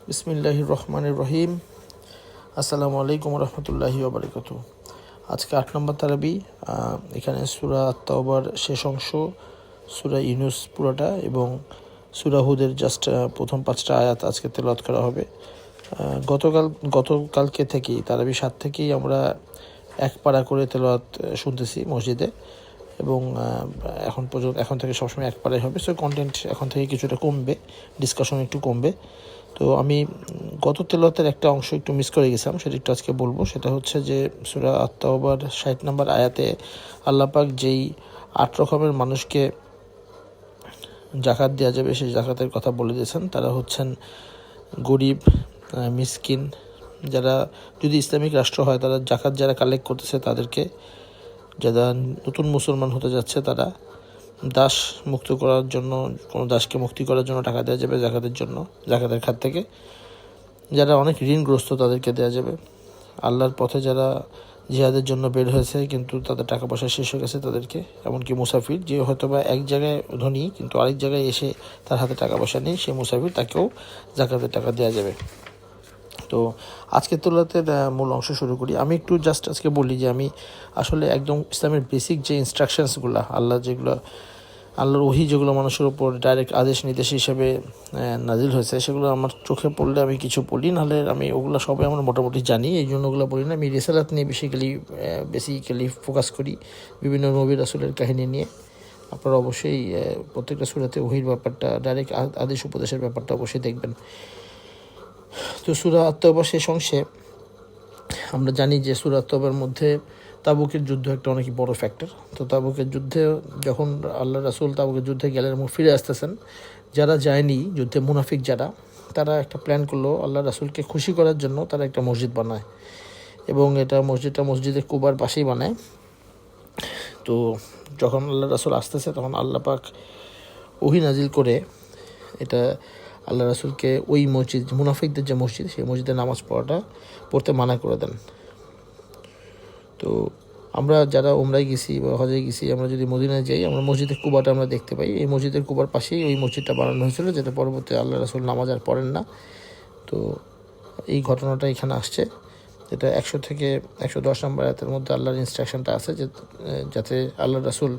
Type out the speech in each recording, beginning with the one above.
বিসমিল্লাহির রহমানির রহিম। আসসালামু আলাইকুম রহমতুল্লাহি ওয়া আজকে 8 নম্বর তারাবি। এখানে সূরা আত-তাওবার শেষ অংশ, সূরা ইউনূস পুরোটা এবং সূরা হুদের জাস্ট প্রথম 5টা আয়াত আজকে তেলাওয়াত করা হবে। গতকালকে থেকেই তারাবি 7 থেকেই আমরা এক পারা করে তেলাওয়াত শুনতেছি মসজিদে, এবং এখন থেকে সবসময় এক পারাই হবে। সো কন্টেন্ট এখন থেকে কিছুটা কমবে, ডিসকাশন একটু কমবে। তো আমি গত তেলাওয়াতের একটা অংশ একটু মিস করে গেছিলাম, সেটা একটু আজকে বলবো। সেটা হচ্ছে যে সূরা আত-তাওবার 60 নম্বর আয়াতে আল্লাহ পাক যেই 8 রকমের মানুষকে জাকাত দেওয়া যাবে সেই জাকাতের কথা বলে দিয়েছেন। তারা হচ্ছেন গরিব, মিসকিন, যারা যদি ইসলামিক রাষ্ট্র হয় তারা জাকাত যারা কালেক্ট করতেছে তাদেরকে, যারা নতুন মুসলমান হতে যাচ্ছে তারা, দাস মুক্ত করার জন্য, কোনো দাসকে মুক্তি করার জন্য টাকা দেওয়া যাবে জাকাতের খাত থেকে, যারা অনেক ঋণগ্রস্ত তাদেরকে দেওয়া যাবে, আল্লাহর পথে যারা জিহাদের জন্য বের হয়েছে কিন্তু তাদের টাকা পয়সা শেষ হয়ে গেছে তাদেরকে, এমনকি মুসাফির যে হয়তো বা এক জায়গায় ধনী কিন্তু আরেক জায়গায় এসে তার হাতে টাকা পয়সা নেই, সেই মুসাফির, তাকেও জাকাতের টাকা দেওয়া যাবে। তো আজকের তোলাতের মূল অংশ শুরু করি। আমি একটু জাস্ট আজকে বলি যে আমি আসলে একদম ইসলামের বেসিক যে ইনস্ট্রাকশনসগুলো, আল্লাহর ওহী যেগুলো মানুষের উপর ডাইরেক্ট আদেশ নির্দেশ হিসেবে নাজিল হয়েছে, সেগুলো আমার চোখে পড়লে আমি কিছু বলি, নাহলে আমি ওগুলো সবাই আমরা মোটামুটি জানি, এই জন্য ওগুলো বলি না। আমি রিসালাত নিয়ে বেসিক্যালি ফোকাস করি, বিভিন্ন নবী রাসূলের কাহিনী নিয়ে। আপনারা অবশ্যই প্রত্যেকটা সূরাতে ওহীর ব্যাপারটা, ডাইরেক্ট আদেশ উপদেশের ব্যাপারটা অবশ্যই দেখবেন। তো সূরা আত-তাওবার শেষ অংশে আমরা জানি যে সূরা আত-তাওবার মধ্যে তাবুকের যুদ্ধ একটা অনেক বড় ফ্যাক্টর। তো তাবুকের যুদ্ধে যখন আল্লাহ রাসূল তাবুকের যুদ্ধে গেলেন এবং ফিরে আসতেছেন, যারা যায়নি যুদ্ধে, মুনাফিক যারা, তারা একটা প্ল্যান করলো আল্লাহ রাসূলকে খুশি করার জন্য। তারা একটা মসজিদ বানায় এবং মসজিদে কুবার পাশেই বানায়। তো যখন আল্লাহ রাসূল আসতেছে তখন আল্লাহ পাক ওহী নাজিল করে এটা আল্লাহ রাসূলকে ওই মসজিদ, মুনাফিকদের যে মসজিদ, সেই মসজিদে নামাজ পড়তে মানা করে দেন। তো আমরা যারা উমরায় গেছি বা হজে গেছি, আমরা যদি মদিনায় যাই, আমরা মসজিদের কুবাটা আমরা দেখতে পাই। এই মসজিদের কুবার পাশেই ওই মসজিদটা বানানো হয়েছিল, যেটা পরবর্তী আল্লাহ রাসূল নামাজ আর পড়েন না। তো এই ঘটনাটা এখানে আসছে। এটা 100 থেকে 110 নম্বর আয়াতের মধ্যে আল্লাহর ইনস্ট্রাকশনটা আছে যে যাতে আল্লাহ রাসূল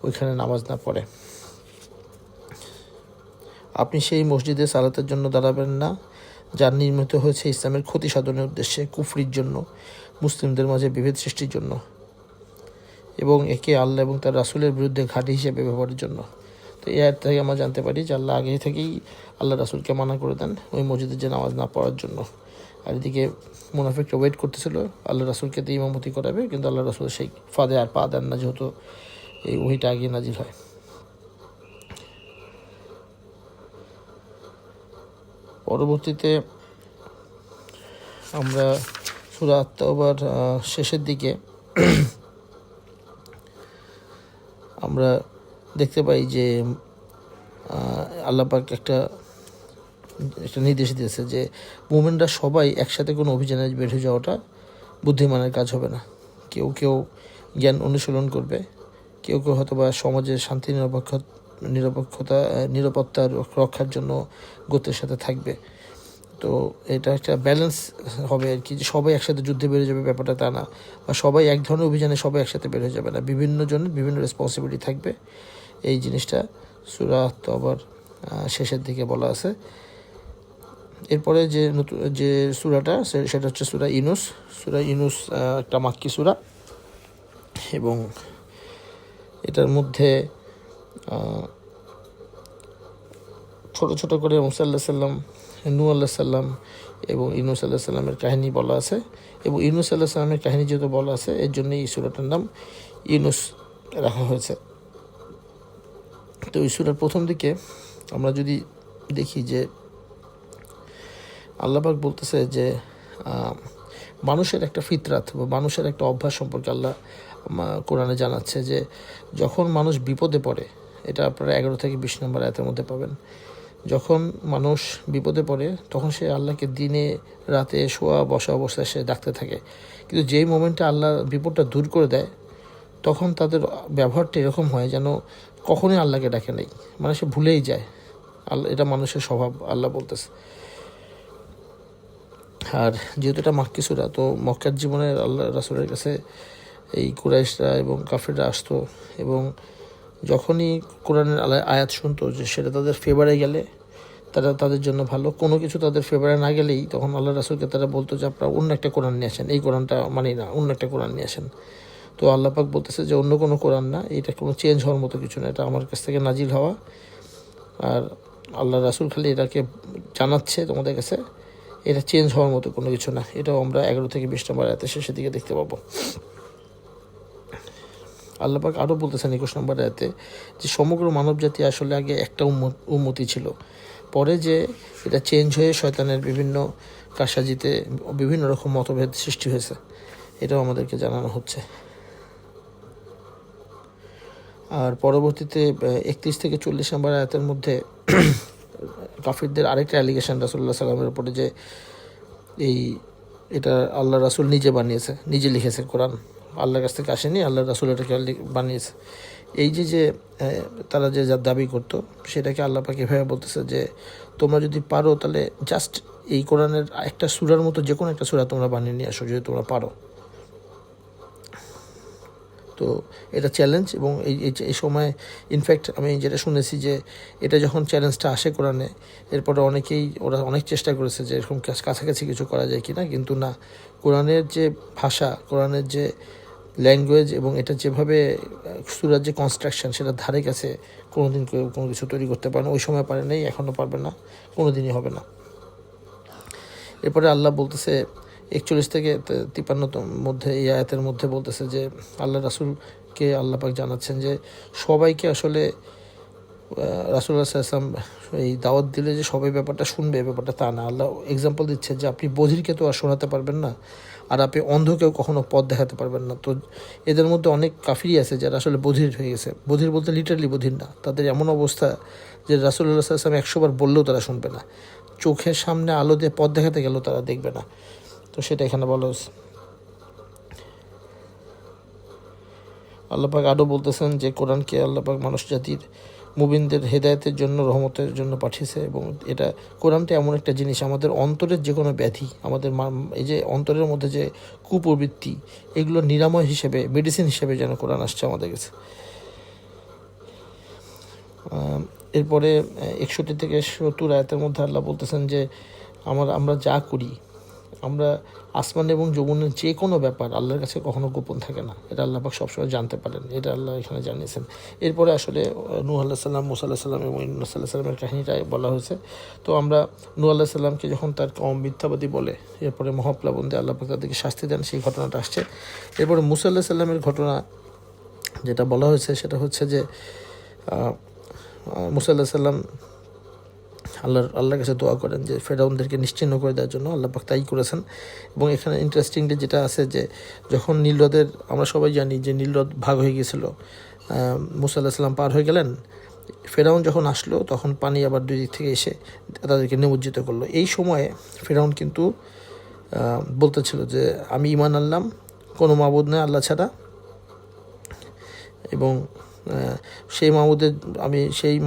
ওইখানে নামাজ না পড়ে। আপনি সেই মসজিদে সালাতের জন্য দাঁড়াবেন না, যা নির্মিত হয়েছে ইসলামের ক্ষতি সাধনের উদ্দেশ্যে, কুফরির জন্য, মুসলিমদের মাঝে বিভেদ সৃষ্টির জন্য এবং একে আল্লাহ এবং তার রাসূলের বিরুদ্ধে ঘাঁটি হিসেবে ব্যবহারের জন্য। তো এই আয়াত থেকে আমরা জানতে পারি যে আল্লাহ আগে থেকেই আল্লাহ রাসূলকে মানা করে দেন ওই মসজিদে যে নামাজ না পড়ার জন্য। আর এদিকে মুনাফিকরা ওয়েট করতেছিল আল্লাহ রাসূলকে দিয়ে ইমামতি করাবে, কিন্তু আল্লাহ রাসূল সেই ফাঁদে আর পা দেন না, যেহেতু এই ওহীটা আগে নাজিল হয়। পরবর্তীতে আমরা সূরা আত-তাওবার শেষের দিকে আমরা দেখতে পাই যে আল্লাহ পাক একটা নির্দেশ দিয়েছে যে মুমিনরা সবাই একসাথে কোনো অভিযানে বের হয়ে যাওয়াটা বুদ্ধিমানের কাজ হবে না। কেউ কেউ জ্ঞান অনুশীলন করবে, কেউ কেউ হয়তো বা সমাজের শান্তি নিরাপত্তা রক্ষার জন্য গোত্রের সাথে থাকবে। তো এটা একটা ব্যালেন্স হবে আর কি, যে সবাই একসাথে যুদ্ধে বেরিয়ে যাবে ব্যাপারটা তা না, বা সবাই এক ধরনের অভিযানে সবাই একসাথে বের হয়ে যাবে না, বিভিন্ন জনের বিভিন্ন রেসপন্সিবিলিটি থাকবে। এই জিনিসটা সূরা আত-তাওবার শেষের দিকে বলা আছে। এরপরে যে সূরাটা, সেটা হচ্ছে সূরা ইউনূস। একটা মাক্কি সূরা, এবং এটার মধ্যে ছোট ছোট করে মুসা আলাইহিস সালাম, নূহ আলাইহিস সালাম এবং ইউনূস আলাইহিস সালামের কাহিনী বলা আছে। এবং ইউনূস আলাইহিস সালামের কাহিনী যেহেতু বলা আছে, এর জন্য এই সূরাটার নাম ইউনূস রাখা হয়েছে। তো এই সূরার প্রথম দিকে আমরা যদি দেখি যে আল্লাহ পাক বলতেছে যে মানুষের একটা ফিতরাত বা মানুষের একটা অভ্যাস সম্পর্কে আল্লাহ কোরআনে জানাচ্ছে যে যখন মানুষ বিপদে পড়ে, এটা আপনারা 11 থেকে 20 নম্বর আয়াতের মধ্যে পাবেন। যখন মানুষ বিপদে পড়ে তখন সে আল্লাহকে দিনে রাতে শোয়া বসা অবস্থায় সে ডাকতে থাকে, কিন্তু যেই মোমেন্টে আল্লাহ বিপদটা দূর করে দেয় তখন তাদের ব্যবহারটা এরকম হয় যেন কখনোই আল্লাহকে ডাকে নাই, মানে সে ভুলেই যায়। এটা মানুষের স্বভাব, আল্লাহ বলতেছে। আর যেহেতু এটা মাক্কি সূরা, তো মক্কার জীবনের আল্লাহ রাসূলের কাছে এই কুরাইশরা এবং কাফিররা আসতো, এবং যখনই কোরআনের আয়াত শুনতো যে সেটা তাদের ফেভারে গেলে তারা তাদের জন্য ভালো, কোনো কিছু তাদের ফেভারে না গেলেই তখন আল্লাহ রাসূলকে তারা বলতো যে আপনারা অন্য একটা কোরআন নিয়ে আসেন, এই কোরআনটা মানি না, অন্য একটা কোরআন নিয়ে আসেন। তো আল্লাহ পাক বলতেছে যে অন্য কোনো কোরআন না, এটা কোনো চেঞ্জ হওয়ার মতো কিছু না, এটা আমার কাছ থেকে নাজিল হওয়া। আর আল্লাহ রাসূল খালি এটাকে জানাচ্ছে তোমাদের কাছে, এটা চেঞ্জ হওয়ার মতো কোনো কিছু না। এটাও আমরা 11 থেকে 20 নম্বর আয়াতের শেষের দিকে দেখতে পাবো। আল্লাহ পাক আরও বলতেছেন 21 নম্বর আয়াতে যে সমগ্র মানবজাতি আসলে আগে একটা উম্মতি ছিল, পরে যে এটা চেঞ্জ হয়ে শয়তানের বিভিন্ন কারসাজিতে বিভিন্ন রকম মতভেদ সৃষ্টি হয়েছে, এটাও আমাদেরকে জানানো হচ্ছে। আর পরবর্তীতে 31 থেকে 40 নম্বর আয়াতের মধ্যে কাফিরদের আরেকটা অ্যালিগেশন রাসূলুল্লাহ সাল্লামের উপরে, যে এটা আল্লাহ রাসূল নিজে বানিয়েছে, নিজে লিখেছে কোরআন, আল্লাহর কাছ থেকে আসেনি, আল্লাহ রাসূল এটাকে বানিয়েছে। এই যে তারা যে দাবি করতো, সেটাকে আল্লাহ পাক এভাবে বলতেছে যে তোমরা যদি পারো তাহলে জাস্ট এই কোরআনের একটা সূরার মতো যে কোনো একটা সূরা তোমরা বানিয়ে নিয়ে আসো যদি তোমরা পারো। তো এটা চ্যালেঞ্জ, এবং এই সময় ইনফ্যাক্ট আমি যেটা শুনেছি যে এটা যখন চ্যালেঞ্জটা আসে কোরআনে, এরপরে ওরা অনেক চেষ্টা করেছে যে এরকম কাছাকাছি কিছু করা যায় কিনা, কিন্তু না, কোরআনের যে ভাষা, কোরআনের যে ল্যাঙ্গুয়েজ এবং এটা যেভাবে সূরার যে কনস্ট্রাকশন, সেটা ধারে কাছে কোনোদিন কেউ কোনো কিছু তৈরি করতে পারে না, ওই সময় পারে নাই, এখনও পারবে না, কোনো দিনই হবে না। এরপরে আল্লাহ বলতেছে 41 থেকে 53 মধ্যে এই আয়াতের মধ্যে বলতেছে যে আল্লাহ রাসূলকে আল্লাহ পাক জানাচ্ছেন যে সবাইকে আসলে রাসূলুল্লাহ সাল্লাল্লাহু আলাইহি ওয়াসাল্লাম এই দাওয়াত দিলে যে সবাই ব্যাপারটা শুনবে, ব্যাপারটা তা না। আল্লাহ এক্সাম্পল দিচ্ছে যে আপনি বধিরকে তো আর শোনাতে পারবেন না, আর আপনি অন্ধকেও কখনো পথ দেখাতে পারবেন না। তো এদের মধ্যে অনেক কাফিরই আছে যারা আসলে বধির হয়ে গেছে, বধির বলতে লিটারালি বধির না, তাদের এমন অবস্থা যে রাসূলুল্লাহ সাল্লাল্লাহু আলাইহি ওয়াসাল্লাম 100 বার বললেও তারা শুনবে না, চোখের সামনে আলো দিয়ে পথ দেখাতে গেলেও তারা দেখবে না। তো সেটা এখানে বলা হয়েছে। আল্লাহ পাক আরও বলতেছেন যে কোরআনকে আল্লাহ পাক মানুষ জাতির মুমিনদের হেদায়েতের জন্য, রহমতের জন্য পাঠিয়েছে, এবং এটা কোরআনটা এমন একটা জিনিস, আমাদের অন্তরের যে কোনো ব্যাধি, আমাদের এই যে অন্তরের মধ্যে যে কুপ্রবৃত্তি, এগুলো নিরাময় হিসেবে, মেডিসিন হিসেবে যেন কোরআন আসছে আমাদের কাছে। এরপরে 61 থেকে 70 আয়াতের মধ্যে আল্লাহ বলতেছেন যে আমরা যা করি, আমরা আসমান এবং জমিনের যে কোনো ব্যাপার আল্লাহর কাছে কখনো গোপন থাকে না, এটা আল্লাহ পাক সবসময় জানতে পারেন, এটা আল্লাহ এখানে জানিয়েছেন। এরপরে আসলে নূহ আলাইহিস সালাম, মূসা আলাইহিস সালাম এবং ইউনূস আলাইহিস সালামের কাহিনীটাই বলা হয়েছে। তো আমরা নূহ আলাইহিস সালামকে যখন তার কওম মিথ্যাবাদী বলে, এরপরে মহাপ্লাবন দিয়ে আল্লাহ পাক তাদেরকে শাস্তি দেন, সেই ঘটনাটা আসছে। এরপরে মূসা আলাইহিস সালামের ঘটনা যেটা বলা হয়েছে সেটা হচ্ছে যে মূসা আলাইহিস সালাম আল্লাহর কাছে দোয়া করেন যে ফেরাউনদেরকে নিশ্চিহ্ন করে দেওয়ার জন্য, আল্লাহ পাক তাই করেছেন। এবং এখানে ইন্টারেস্টিংলি যেটা আছে যে যখন নীলনদের, আমরা সবাই জানি যে নীলনদ ভাগ হয়ে গিয়েছিল, মূসা আলাইহিস সালাম পার হয়ে গেলেন, ফেরাউন যখন আসলো তখন পানি আবার দুই দিক থেকে এসে তাদেরকে নিমজ্জিত করলো। এই সময়ে ফেরাউন কিন্তু বলতেছিল যে আমি ঈমান আনলাম, কোনো মাবুদ নয় আল্লাহ ছাড়া, এবং সেই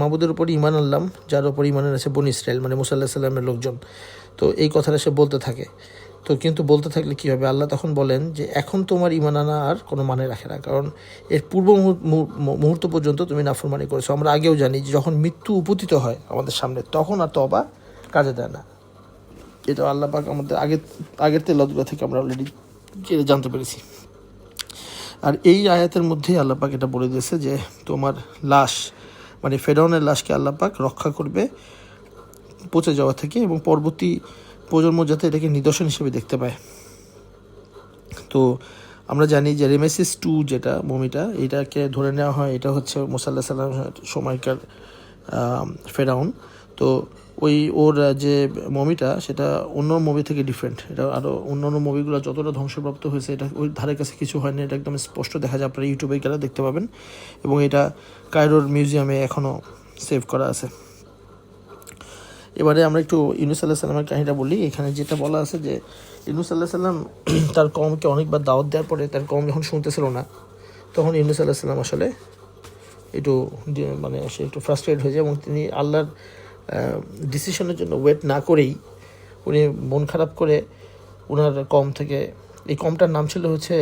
মাবুদের উপর ঈমান আনলাম যার উপর ঈমান আছে বনী ইসরাইল, মানে মূসা আলাইহিস সালামের লোকজন। তো এই কথাটা সে বলতে থাকে। তো কিন্তু বলতে থাকলে কী হবে, আল্লাহ তখন বলেন যে এখন তোমার ঈমান আনা আর কোনো মানে রাখে না, কারণ এর পূর্ব মুহূর্ত পর্যন্ত তুমি নাফরমানি করেছো। আমরা আগেও জানি যে যখন মৃত্যু উপতিত হয় আমাদের সামনে, তখন আর তওবা কাজে দেয় না। এটা আল্লাহ পাক আমাদের আগের তেলাওয়াতগুলো থেকে আমরা অলরেডি জানতে পেরেছি। আর এই আয়াতের মধ্যেই আল্লাহ পাক এটা বলে দিয়েছে যে তোমার লাশ, মানে ফেরাউনের লাশকে আল্লাহ পাক রক্ষা করবে পচে যাওয়া থেকে, এবং পরবর্তী প্রজন্ম যাতে এটাকে নিদর্শন হিসেবে দেখতে পায়। তো আমরা জানি যে রেমেসিস 2 যেটা মমিটা, এটাকে ধরে নেওয়া হয় এটা হচ্ছে মূসা আলাইহিস সালামের সময়কার ফেরাউন। তো ওর যে মমিটা সেটা অন্য মুভি থেকে ডিফারেন্ট, এটা আরও অন্যান্য মুভিগুলো যতটা ধ্বংসপ্রাপ্ত হয়েছে এটা ওই ধারে কাছে কিছু হয়নি, এটা একদম স্পষ্ট দেখা যায়, আপনারা ইউটিউবে গেলে দেখতে পাবেন, এবং এটা কায়রোর মিউজিয়ামে এখনও সেভ করা আছে। এবারে আমরা একটু ইউনূস আলাইহিস সালামের কাহিনীটা বলি। এখানে যেটা বলা আছে যে ইউনূস আলাইহিস সালাম তার কওমকে অনেকবার দাওয়াত দেওয়ার পরে তার কওম যখন শুনতেছিল না, তখন ইউনূস আলাইহিস সালাম আসলে সে একটু ফ্রাস্ট্রেটেড হয়ে যায়, এবং তিনি আল্লাহর ডিসিশনের জন্য ওয়েট না করেই উনি মন খারাপ করে ওনার কম থেকে, এই কমটার নাম ছিল হচ্ছে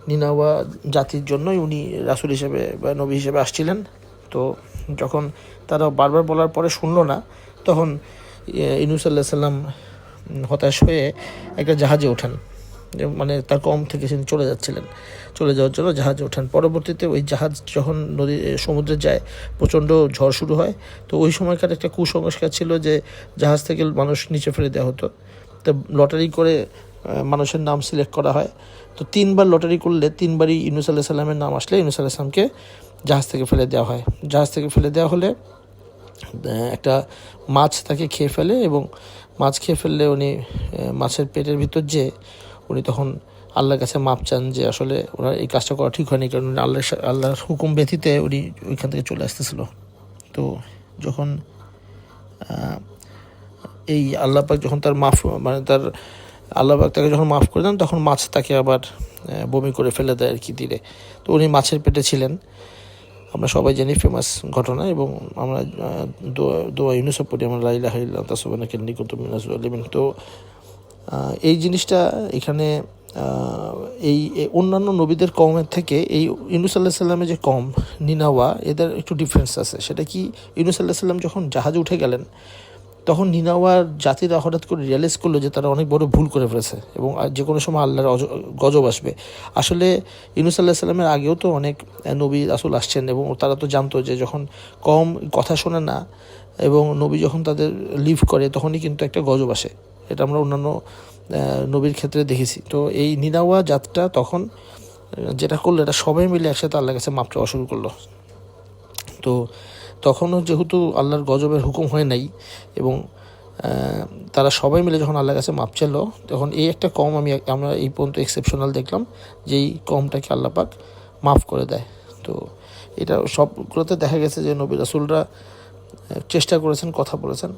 নিনাওয়া জাতির জন্যই উনি রাসূল হিসেবে বা নবী হিসেবে আসছিলেন। তো যখন তারা বারবার বলার পরে শুনলো না, তখন ইউনূস আলাইহিস সালাম হতাশ হয়ে একটা জাহাজে ওঠেন, মানে তার কম থেকে তিনি চলে যাওয়ার জন্য জাহাজে ওঠেন। পরবর্তীতে ওই জাহাজ যখন সমুদ্রে যায়, প্রচণ্ড ঝড় শুরু হয়। তো ওই সময়কার একটা কুসংস্কার ছিল যে জাহাজ থেকে মানুষ নিচে ফেলে দেওয়া হতো। তো লটারি করে মানুষের নাম সিলেক্ট করা হয়। তো 3বার লটারি করলে 3বারই ইউনূস আলাইহিস সালামের নাম আসলে ইউনূস আলাইহিস সালামকে জাহাজ থেকে ফেলে দেওয়া হয়। জাহাজ থেকে ফেলে দেওয়া হলে একটা মাছ তাকে খেয়ে ফেলে, এবং মাছ খেয়ে ফেললে উনি মাছের পেটের ভিতর যে উনি তখন আল্লাহর কাছে মাপ চান যে আসলে ওনার এই কাজটা করা ঠিক হয়নি, কারণ আল্লাহর হুকুম ব্যতীতে উনি ওইখান থেকে চলে আসতেছিল। তো যখন এই আল্লাহ পাক যখন তার আল্লাহ পাক তাকে যখন মাফ করে দেন, তখন মাছ তাকে আবার বমি করে ফেলে দেয় আর কি তীরে। তো উনি মাছের পেটে ছিলেন, আমরা সবাই জানি ফেমাস ঘটনা, এবং আমরা দোয়া ইউনূসও পড়ি, আমরা লা ইলাহা ইল্লা আনতা সুবহানাকা ইন্নী কুনতু মিনাজ জালিমিন। তো এই জিনিসটা এখানে এই অন্যান্য নবীদের কওমের থেকে এই ইউনূস আলাইহিস সালামের যে কওম নিনাওয়া, এদের একটু ডিফারেন্স আছে। সেটা কি, ইউনূস আলাইহিস সালাম যখন জাহাজে উঠে গেলেন, তখন নিনাওয়ার জাতিরা হঠাৎ করে রিয়েলাইজ করলো যে তারা অনেক বড় ভুল করে ফেলেছে, এবং যে কোনো সময় আল্লাহর গজব আসবে। আসলে ইউনূস আলাইহিস সালামের আগেও তো অনেক নবী রাসূল আসছেন, এবং তারা তো জানতো যে যখন কম কথা শোনে না এবং নবী যখন তাদের লিভ করে, তখনই কিন্তু একটা গজব আসে। এটা আমরা অন্যান্য নবীর ক্ষেত্রে দেখেছি। তো এই নিনাওয়া জাতটা তখন যেটা করলো, এটা সবাই মিলে একসাথে আল্লাহর কাছে মাপ চাওয়া শুরু করলো। তো তখনও যেহেতু আল্লাহর গজবের হুকুম হয় নাই, এবং তারা সবাই মিলে যখন আল্লাহর কাছে মাপ চাইলো, তখন এই একটা কম আমরা এই পর্যন্ত এক্সেপশনাল দেখলাম, যে এই কমটাকে আল্লাহ পাক মাফ করে দেয়। তো এটা সবগুলোতে দেখা গেছে যে নবী রাসূলরা চেষ্টা করেছেন, কথা বলেছেন,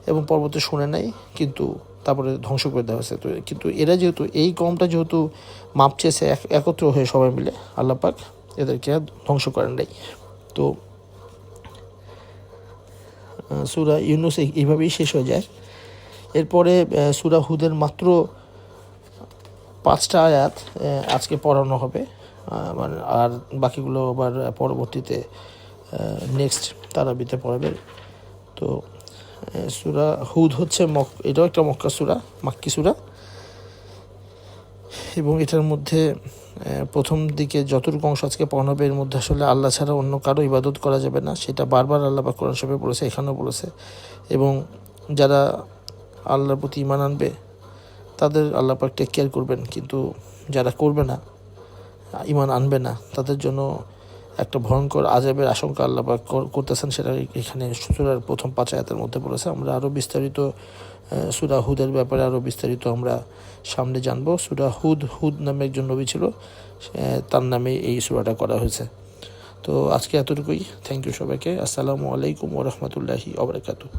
এবং পরবর্তী শুনে নাই, কিন্তু তারপরে ধ্বংস করে দেওয়া হয়েছে। তো কিন্তু এরা যেহেতু এই কমটা যেহেতু মাপ চেয়েছে একত্র হয়ে সবাই মিলে, আল্লাহ পাক এদেরকে ধ্বংস করেন নাই। তো সূরা ইউনূস এইভাবেই শেষ হয়ে যায়। এরপরে সূরা হুদের মাত্র 5টা আয়াত আজকে পড়ানো হবে, মানে আর বাকিগুলো আবার পরবর্তীতে নেক্সট তারাবিতে পড়াবে। তো সূরা হুদ হচ্ছে এটাও একটা মাক্কি সূরা, এবং এটার মধ্যে প্রথম দিকে যতটুকু অংশ আজকে পড়ানো হবে, এর মধ্যে আসলে আল্লাহ ছাড়া অন্য কারো ইবাদত করা যাবে না, সেটা বারবার আল্লাহ পাক কোরআন শরীফে বলেছে, এখানেও বলেছে। এবং যারা আল্লাহর প্রতি ঈমান আনবে তাদের আল্লাহ পাক টেক কেয়ার করবেন, কিন্তু যারা করবে না, ঈমান আনবে না, তাদের জন্য একটা ভয়ঙ্কর আযাবের আশঙ্কা আল্লাহ পাক করতেছেন। সেটা এখানে সূরার প্রথম 5 আয়াতের মধ্যে বলেছে। আমরা আরও বিস্তারিত সূরা হুদের ব্যাপারে আরও বিস্তারিত আমরা সামনে জানবো। সূরা হুদ নামে একজন নবী ছিল, তার নামে এই সূরাটা করা হয়েছে। তো আজকে এতটুকুই। থ্যাংক ইউ সবাইকে। আসসালামু আলাইকুম ওয়া রাহমাতুল্লাহি ওয়া বারাকাতুহু।